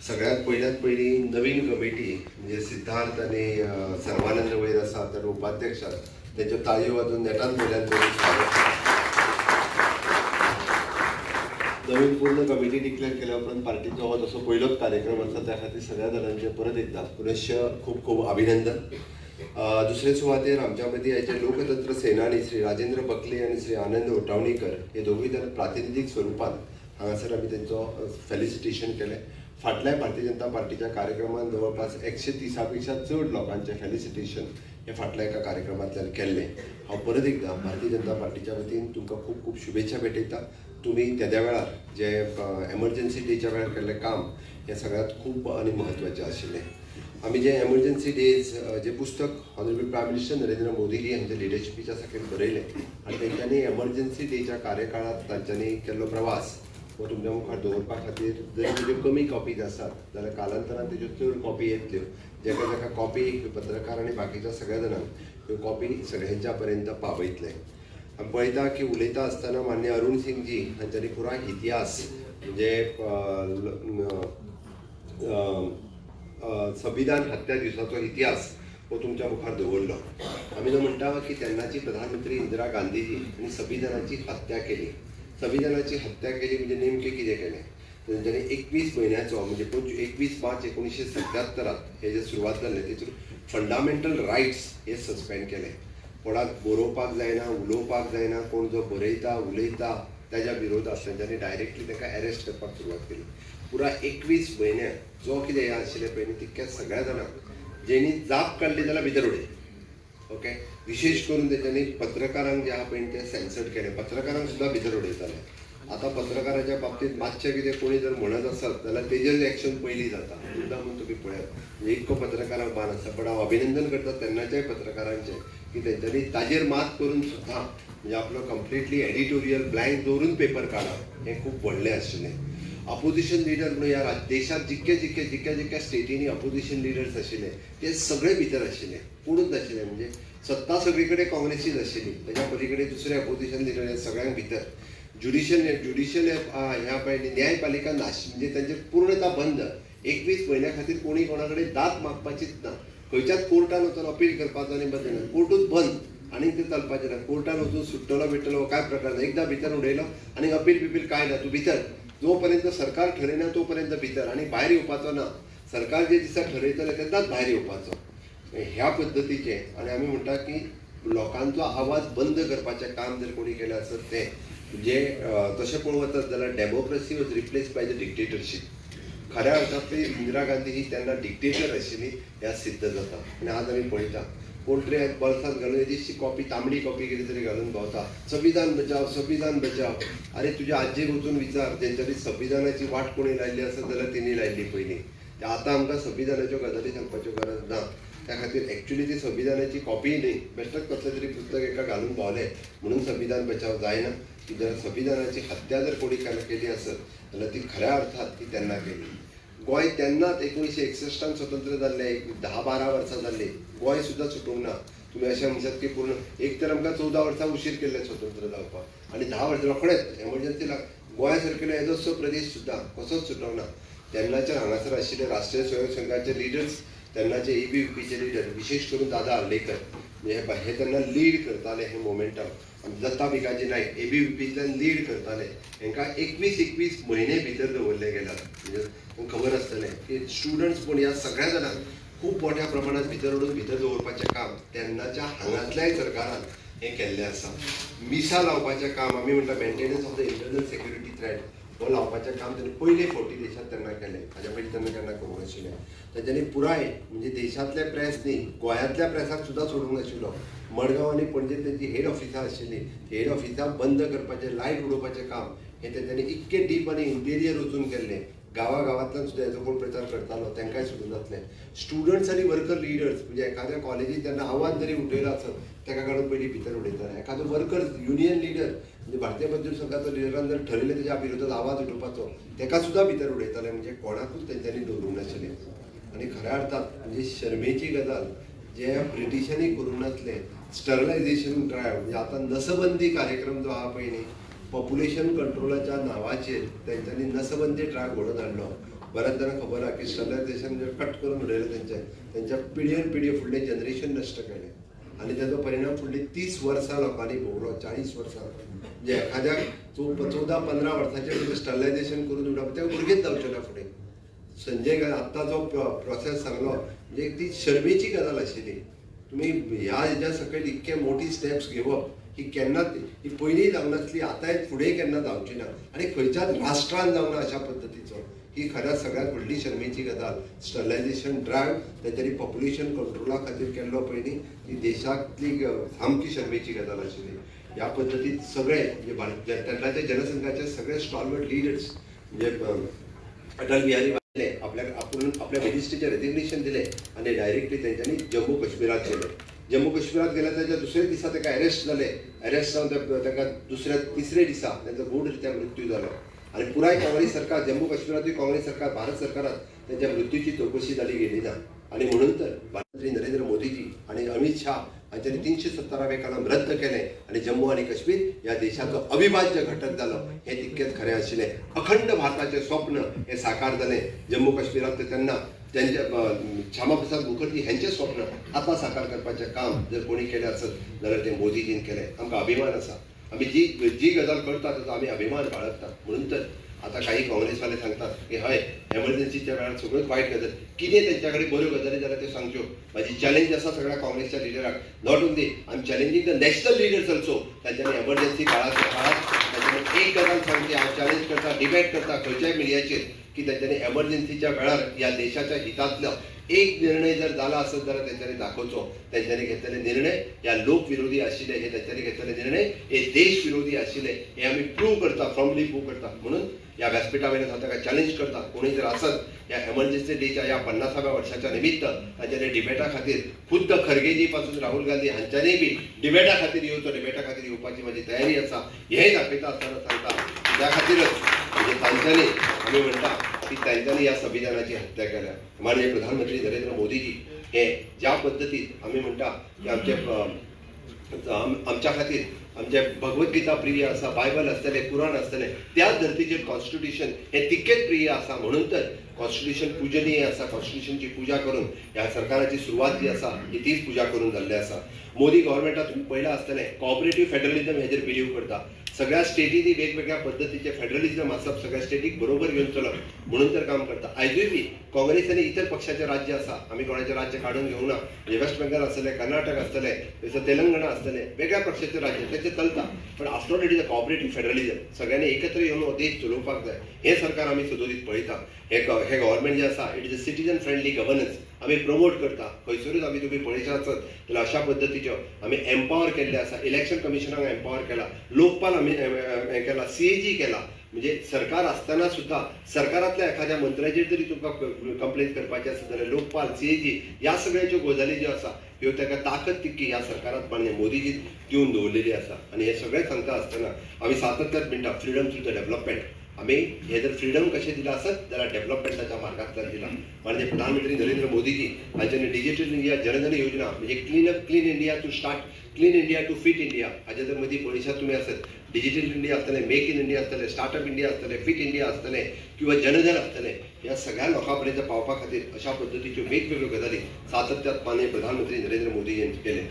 सगळ्यात पहिली नवीन कमिटी म्हणजे सिद्धार्थ आणि सर्वानंद वैर आसा तर उपाध्यक्ष त्यांच्या ताळयो वाजून नेटान पहिल्यांदा स्वागत. नवीन पूर्ण कमिटी डिक्लेअर केल्या उपरांत पार्टीचो हो जसो पहिलोच कार्यक्रम आसा त्या खातीर सगळ्या जाणांचे परत एकदा पुनश्च खूप खूप अभिनंदन. दुसरे सुवातेर आमच्या मदीं आयचे लोकतंत्र सेनानी श्री राजेंद्र बकले आणि श्री आनंद ओटावणीकर हे दोगूय जण प्रातिनिधीक स्वरुपात हांगासर आमी तेंचो फेलिसिटेशन केलें. फाटल्या भारतीय जनता पार्टीच्या कार्यक्रमात जवळपास 130 पेक्षा चड लोकांचे फेलिसिटेशन हे फाटल्या एका कार्यक्रमांतल्यान केल्लें. हांव परत एकदा भारतीय जनता पार्टीच्या वतीन तुमकां खूप खूप शुभेच्छा भेटयता. तुम्ही त्या वेळार जे एमर्जन्सी डेच्या वेळार केल्लें काम हे सगळ्यात खूप आनी म्हत्वाचें आशिल्लें. आमी जे एमर्जन्सी डेज जे पुस्तक honourable prime minister Narendra Modi हांच्या लिडरशिपीच्या सकयल बरयलें आनी तेंच्यांनी एमर्जन्सी डेच्या कार्यकाळांत तांच्यांनी केल्लो प्रवास हो तुमच्या मुखार दवरपा खातीर जर तेज्यो कमी कॉपीज आसात जाल्यार कालांतरान तेज्यो चड कॉपी येतल्यो. जेका जेका कॉपी पत्रकार आनी बाकीच्या सगळ्या जाणांक ह्यो कॉपी सगळ्यांच्या पर्यंत पावयतले. आमी पळयता की उलयता आसतना मान्य अरुण सिंगजी हांच्यांनी पुराय इतिहास म्हणजे संविधान हत्या दिसाचो इतिहास हो तुमच्या मुखार दवरलो. आमी जो म्हणटा की तेन्नाची प्रधानमंत्री इंदिरा गांधीजी हांणी संविधानाची हत्या केली. संविधानाची हत्या केली म्हणजे नेमकें कितें केलें तेंच्यांनी 21 म्हयन्याचो म्हणजे 21 मार्च 1977 हे जे सुरवात जाल्लें तेतून फंडामेंटल रायट्स हे सस्पेंड केले. कोणाक बरोवपाक जायना, उलोवपाक जायना, कोण जो बरयता उलयता त्याच्या विरोधात तेंच्यांनी डायरेक्टली ताका अरेस्ट करपाक सुरवात केली. पुरा 21 म्हयने जो कितें हे आशिल्लें पळय तितक्या सगळ्या जाणांक जेणी जाप काडली जाल्यार भितर उडय. ओके, विशेष करून तेंच्यांनी पत्रकारांक जे आहा पळय ते सेन्सर्ड केले. पत्रकारांक सुद्दां भितर उडयताले. आता पत्रकाराच्या बाबतीत मातशें कितें कोणी जर म्हणत आसत जाल्यार तेजेर एक्शन पयलीं जाता. सुद्दां म्हणून तुमी पळयात म्हणजे इतको पत्रकारांक मान आसा. पण हांव अभिनंदन करता तेन्नाच्याय पत्रकारांचें की तेंच्यांनी ताजेर मात करून सुद्दां म्हणजे आपलो कंप्लिटली एडिटोरियल ब्लँक दवरून पेपर काडप हें खूब व्हडलें आशिल्लें. अपोजिशन लिडर म्हणून ह्या देशात जितक्या स्टेटींनी अपोजिशन लिडर्स आशिल्ले ते सगळे भितर आशिल्ले. कोणूच नाशिल्ले म्हणजे सत्ता सगळी कडेन काँग्रेसीच आशिल्ली. तेच्या पलीकडे दुसरे अपोजिशन लिडर हे सगळ्यांक भितर. ज्युडिशियल ह्या पळय न्यायपालिका म्हणजे तांचेर पूर्णता बंद. 21 म्हयन्या खातीर कोणी कोणा कडेन दाद मागपाचीच ना. खंयच्याच कोर्टान वचून अपील करपाचो आनी बंद ना. कोर्टूच बंद आनी ते चलपाचें ना. कोर्टान वचून सुट्टलो बिट्टलो काय प्रकार ना. एकदा भितर उडयलो आनी अपील बिपील काय ना. तूं भितर जोपर्यंत सरकार ठरयना तोपर्यंत भितर आनी भायर येवपाचो ना. सरकार जे दिसा ठरयतले तेन्नाच भायर येवपाचो. ह्या पद्दतीचे आनी आमी म्हणटा की लोकांचो आवाज बंद करपाचें काम जर कोणी केलें आसत तें म्हणजे तशें पळोवंक वचत जाल्यार democracy was replace by the dictatorship. खऱ्या अर्थांतली इंदिरा गांधी ही तेन्ना डिक्टेटर आशिल्ली ह्या सिद्ध जाता. आनी आज आमी पळयता कोण तरी बल्सांत घालून येदीशी कॉपी तांबडी कॉपी कितें तरी घालून भोंवता. संविधान बचाव संविधान बचाव. अरे तुज्या आजेक वचून विचार जेंच्यांनी संविधानाची वाट कोणी लायल्ली आसत जाल्यार तेणी लायल्ली पयलीं. आतां आमकां संविधानाच्यो गजाली सांगपाच्यो गरज ना. त्या खातीर एक्चुली ती संविधानाची कॉपी न्ही बेश्टच कसलें तरी पुस्तक एका घालून भोंवलें म्हणून संविधान बचाव जायना. की जर संविधानाची हत्या जर कोणी केली आसत जाल्यार ती खऱ्या अर्थात ती तेन्ना केली. गोंय तेन्नाच 1961 स्वतंत्र जाल्लें 10-12 वर्सां जाल्ली. गोंय सुद्दां सुटूंक ना. तुमी अशें म्हणशात की पूर्ण एक तर आमकां 14 वर्सां उशीर केल्ले स्वतंत्र जावपाक आनी 10 वर्सां रोखडेंच एमर्जन्सी गोंया सारकेलो येदोसो प्रदेश सुद्दां कसोच सुटोंक ना. तेन्नाच्या हांगासर आशिल्ले राष्ट्रीय स्वयं संघाचे लिडर्स तेन्नाचे ABVPचे लिडर विशेष करून दादा आर्लेकर म्हणजे हे तेन्ना लीड करताले हे मोमेंटम. दत्ता भिकाजी नायक ABVPंतल्यान लीड करताले. हांकां 21 म्हयने भितर दवरले गेल्यात. म्हणजे खबर आसतलें की स्टुडंट्स पूण ह्या सगळ्या जाणांक खूब मोठ्या प्रमाणात भितर ओडून भितर दवरपाचें काम तेन्नाच्या हांगातल्याय सरकारान हें केल्लें आसा. मिसा लावपाचें काम आमी म्हणटा maintenance of the internal security threat हो लावपाचें काम तेणें पयले 40 देशांत तेन्ना केलें. हाज्या पयलीं तेन्ना केन्ना करूंक नाशिल्लें. तेंच्यांनी पुराय म्हणजे देशांतले प्रेस न्ही गोंयांतल्या प्रेसाक सुद्दां सोडूंक नाशिल्लो. मडगांव आनी पणजे तेंची हेड ऑफिसां आशिल्लीं. हेड ऑफिसां बंद करपाचें लायट उडोवपाचें काम हें तेंच्यांनी इतके डीप आनी इंटेरियर वचून केल्लें. गांवांतल्यान सुद्दां हेजो कोण प्रचार करतालो तांकांय सोडून जातलें. स्टुडंट्स आनी वर्कर लिडर्स म्हणजे एखाद्या कॉलेजींत तेन्ना आवाज जरी उठयलो आसत ताका काडून पयलीं भितर उडयताले. एखादो वर्कर युनियन लिडर म्हणजे भारतीय मजदूर संघाचो लिडरान जर ठरयलें तेच्या विरोधात आवाज उठोवपाचो ताका सुद्दां भितर उडयताले. म्हणजे कोणाकूच तेंच्यांनी दवरूंक नाशिल्लें. आनी खऱ्या अर्थात म्हणजे शर्मेची गजाल जे ब्रिटिशांनी करूंक नासलें स्टरलायझेशन ड्रायव्ह म्हणजे आतां नसबंदी कार्यक्रम जो आहा पळय न्ही पॉप्युलेशन कंट्रोलाच्या नांवाचेर तेंच्यांनी नसबंदी ड्रायव्ह घडोवन हाडलो. बऱ्याच जाणांक खबर आहा की स्टरलायझेशन कट करून उडयलें त्यांच्या पिढयेन पिढी फुडलें जनरेशन नश्ट केलें आणि त्याचा परिणाम फुडली 30 वर्सां लोकांनी भोगलो 40 वर्सां म्हणजे एखाद्याक 14-15 वर्सांचें स्टरलायझेशन करून उडप ते भुरगेच जावचे ना फुडें संजय आत्ता जो प्रोसेस सांगलो म्हणजे ती शर्मेची गजाल आशिल्ली तुम्ही ह्या हेच्या सकयल इतके मोठी स्टेप्स घेवप ही केन्नाच ही पयलीं जावंक नासली आतां फुडें केन्ना जावची ना आनी खंयच्याच राष्ट्रान जावंक ना अशा पद्दतीचो ही खऱ्याच सगळ्यात व्हडली शर्मेची गजाल स्टरलायझेशन ड्रायव्ह तेंच्यांनी पॉप्युलेशन कंट्रोला खातीर केल्लो पयलीं ही देशांतली सामकी शर्मेची गजाल आशिल्ली ह्या पद्दतीन सगळे म्हणजे तेन्नाचे जनसंघाचे सगळे स्टॉलवर्ड लिडर्स म्हणजे अटल बिहारी आपूण आपल्या मिनिस्ट्रीचे रेजिग्नेशन दिले आणि डायरेक्टली त्यांच्यानी जम्मू काश्मीरात गेले जम्मू काश्मीरात गेल्या त्याच्या दुसऱ्या दिसा ताका अरेस्ट जाले अरेस्ट जावन ताका दुसऱ्या तिसऱ्या दिसा त्यांचा गूढरित्या मृत्यू जालो आणि पुराय काँग्रेस सरकार जम्मू काश्मीरातली काँग्रेस सरकार भारत सरकारात त्यांच्या मृत्यूची चौकशी जाली गेली ना आणि म्हणून तर प्रधानमंत्री नरेंद्र मोदीजी आणि अमित शाह हांच्यांनी 370वें कलम रद्द केले आणि जम्मू आणि काश्मीर या देशाचो अविभाज्य घटक जालो हे तितकेच खरें आशिल्लें अखंड भारताचें स्वप्न हे साकार जालें जम्मू काश्मीरात तेन्ना त्यांच्या श्यामा प्रसाद मुखर्जी हेंचें स्वप्न आतां साकार करपाचें काम जर कोणी केलें आसत जाल्यार तें मोदीजीन केलें आमकां अभिमान आसा आमी जी गजाल करता ताचो आमी अभिमान बाळगता म्हणून तर आता काही काँग्रेसवाले सांगतात की हय एमर्जन्सीच्या वेळार सगळ्योच वायट गजाल कितें तेंच्या कडेन बऱ्यो गजाली जाल्यार त्यो सांगच्यो म्हाजी चॅलेंज आसा सगळ्या काँग्रेसच्या लिडराक not only I am challenging the national leaders also तांच्यांनी एमर्जन्सी काळात तांच्यांनी एक गजाल सांगची हांव चॅलेंज करता डिबेट करता खंयच्याय मिडियाचेर की तांच्यांनी एमर्जन्सीच्या वेळार ह्या देशाच्या हितांतलो एक निर्णय जर झाला असत जाल्यार तेंच्यांनी दाखोवचो तेंच्यांनी घेतलेले निर्णय ह्या लोक विरोधी आशिल्ले हे तेंच्यांनी घेतलेले निर्णय हे देश विरोधी आशिल्ले हे आमी प्रूव करता फॉर्मली प्रूव करता म्हणून या व्यासपीठा वयल्यान हांव ताका चॅलेंज करता कोणी जर आसत ह्या एमर्जन्सी डेच्या ह्या 50व्या वर्षाच्या निमित्त तांच्यांनी डिबेटा खातीर खुद्द खरगेजी पासून राहुल गांधी हांच्यांनी बी डिबेटा खातीर येवपाची म्हाजी तयारी आसा हेंय दाखयता आसतना सांगता त्या खातीरच म्हणजे तांच्यांनी आमी म्हणटा की तांच्यांनी ह्या संविधानाची हत्या केल्या माननीय प्रधानमंत्री नरेंद्र मोदीजी हे ज्या पद्दतीन आमी म्हणटा की आमच्या खातीर आमचे भगवद्गीता प्रिय आसा बायबल आसतले कुराण आसतले त्याच धर्तीचेर कॉन्स्टिट्यूशन हे तितकेच प्रिय आसा म्हणून तर कॉन्स्टिट्यूशन पूजनीय आसा कॉन्स्टिट्यूशनची पुजा करून ह्या सरकाराची सुरवात जी आसा ही तीच पुजा करून जाल्ली आसा मोदी गव्हर्मेंटात तुम्ही पळयलां आसतलें कॉपरेटिव्ह फेडरलिझम हेजेर बिलीव करता सगळ्या स्टेटींनी वेगवेगळ्या पद्धतीचे फेडरलिझम आसप सगळ्या स्टेटीक बरोबर घेवन चलप म्हणून तर काम करता आयजूय बी काँग्रेस आनी इतर पक्षाचे राज्य आसा आमी कोणाचें राज्य काडून घेवना म्हणजे वेस्ट बेंगॉल आसतले कर्नाटक आसतले जसं तेलंगणा आसतले वेगळ्या पक्षाचे राज्य तेचे चलता पण after all it is a cooperative federalism सगळ्यांनी एकत्र येवन हो देश चलोवपाक जाय हे सरकार आमी सदोदीत पळयता हे गव्हर्मेंट जे आसा it is a citizen friendly governance आमी प्रमोट करता खंयसरूच आमी तुम्ही पळयता आसत जाल्यार अशा पद्दतीच्यो आमी एम्पावर केल्ले आसा इलेक्शन कमिशनाक एम्पावर केला लोकपाल आमी हे केला CAG केला म्हणजे सरकार असताना सुद्धा सरकारातल्या एखाद्या मंत्र्याचेर जरी तुमकां कंप्लेन करपाची आसा जाल्यार लोकपाल CAG ह्या सगळ्याच्यो गजाली ज्यो आसा ह्यो ताका ताकद तितकी ह्या सरकारात मान्य मोदीजी दिवन दवरलेली आसा आणि हे सगळें सांगता आसतना आमी सातत्यान म्हणटा फ्रीडम थ्रू द डेव्हलपमेंट आमी हे जर फ्रीडम कशें दिला आसत जाल्यार डेव्हलपमेंटाच्या मार्गांतल्यान दिला म्हणजे प्रधानमंत्री नरेंद्र मोदीजी हांच्यांनी डिजिटल इंडिया जनधन योजना म्हणजे clean India to start clean India to fit India हाचे जर मदीं पयशात तुमी आसत डिजिटल इंडिया आसतलें मेक इन इंडिया आसतलें स्टार्टअप इंडिया आसतलें फिट इंडिया आसतलें किंवा जनधन आसतलें ह्या सगळ्या लोकां पर्यंत पावपा खातीर अशा पद्दतीच्यो वेगवेगळ्यो गजाली सातत्यान माननीय प्रधानमंत्री नरेंद्र मोदी यांनी केले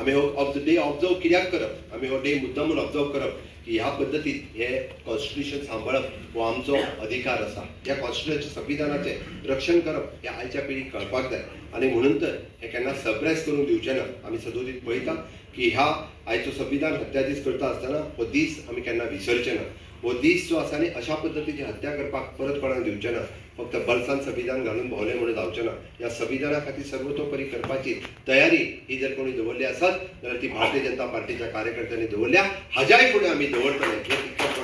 आमी हो डे ऑब्जर्व कित्याक करप आमी हो डे मुद्दामून ऑब्जर्व करप की ह्या पद्दतीन हे कॉन्स्टिट्यूशन सांबाळप हो आमचो अधिकार आसा ह्या कॉन्स्टिट्यूशन संविधानाचें रक्षण करप हे आयच्या पिढीक कळपाक जाय आनी म्हणून तर हे केन्ना सप्रेस करून दिवचें ना आमी सदोदीत पळयता की ह्या आयचो संविधान हत्या दीस करता आसतना हो दीस आमी केन्ना विसरचे ना हो दीस जो आसा न्ही अशा पद्दतीची हत्या करपाक परत कोणाक दिवचें ना फक्त बल्सान संविधान घालून भोवलें म्हणून जावचें ना ह्या संविधाना खातीर सर्वतोपरी करपाची तयारी ही जर कोणी दवरली आसत जाल्यार ती भारतीय जनता पार्टीच्या कार्यकर्त्यांनी दवरल्या हाज्याय फुडें आमी दवरतले हे तितकेच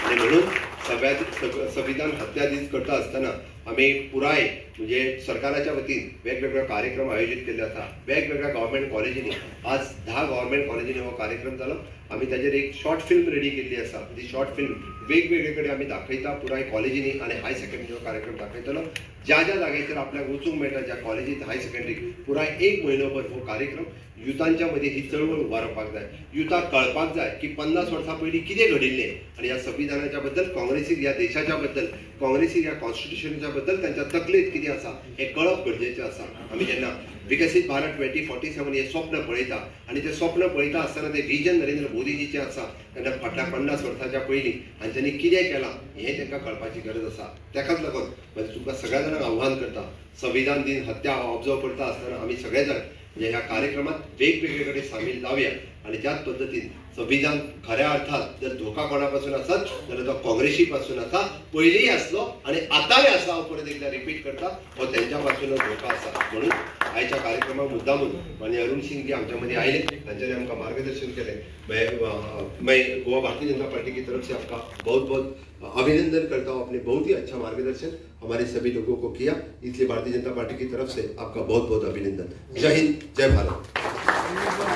आनी म्हणून संविधान हत्या दीस करता आसतना आमी पुराय म्हणजे सरकाराच्या वतीन वेगवेगळे कार्यक्रम आयोजित केले जातात. वेगवेगळ्या गव्हर्मेंट कॉलेजींनी आज 10 गव्हर्मेंट कॉलेजींनी हो कार्यक्रम जालो. आम्ही ताजेर एक शॉर्ट फिल्म रेडी केल्ली आसा. ती शॉर्ट फिल्म वेगवेगळे कडेन आमी दाखयता पुराय कॉलेजींनी आनी हाय सेकंडरीचो कार्यक्रम दाखयतलो. ज्या ज्या जाग्याचेर आपल्याक वचूंक मेळटा ज्या कॉलेजींत हाय सेकंडरीक पुराय 1 म्हयनोभर हो कार्यक्रम युथांच्या मध्ये ही चळवळ उबारपाक जाय. युथाक कळपाक जाय की 50 वर्सां पयलीं कितें घडिल्लें आनी ह्या संविधानाच्या बद्दल काँग्रेसीक ह्या देशाच्या बद्दल काँग्रेसीक ह्या कॉन्स्टिट्युशनाच्या बद्दल त्यांच्या तकलेत कितें आसा हें कळप गरजेचें आसा. आमी जेन्ना विकसीत भारत 2047 हें स्वप्न पळयता आनी तें स्वप्न पळयता आसतना तें विजन नरेंद्र मोदीजीचें आसा तेन्ना फाटल्या 50 वर्सांच्या पयलीं हांच्यांनी कितें केलां हें तांकां कळपाची गरज आसा. तेकाच लागून म्हणजे तुमकां सगळ्या जाणांक आव्हान करता. संविधान दिन हत्या ऑब्जर्व करता आसतना आमी सगळे जाण म्हणजे ह्या कार्यक्रमात वेगवेगळे कडेन सामील जावया आणि त्याच पद्धतीन संविधान खऱ्या अर्थात जर धोका कोणापासून असत जाल्यार तो काँग्रेसी पासून आसा. पयलींय आसलो आणि आतांय आसा. हांव परत एकदा रिपीट करता हो त्यांच्या पासूनच धोका आसा. म्हणून आयच्या कार्यक्रमाक मुद्दामून माननीय अरुण सिंग जी आमच्या मध्ये आयले तांच्यांनी आमकां मार्गदर्शन केलें. मैं गोवा भारतीय जनता पार्टी की तरफ से आपका बहुत बहुत अभिनंदन करता हूँ. आपने बहुत ही अच्छा मार्गदर्शन हमारे सभी लोगों को किया, इसलिए भारतीय जनता पार्टी की तरफ से आपका बहुत बहुत अभिनंदन. जय हिंद, जय भारत.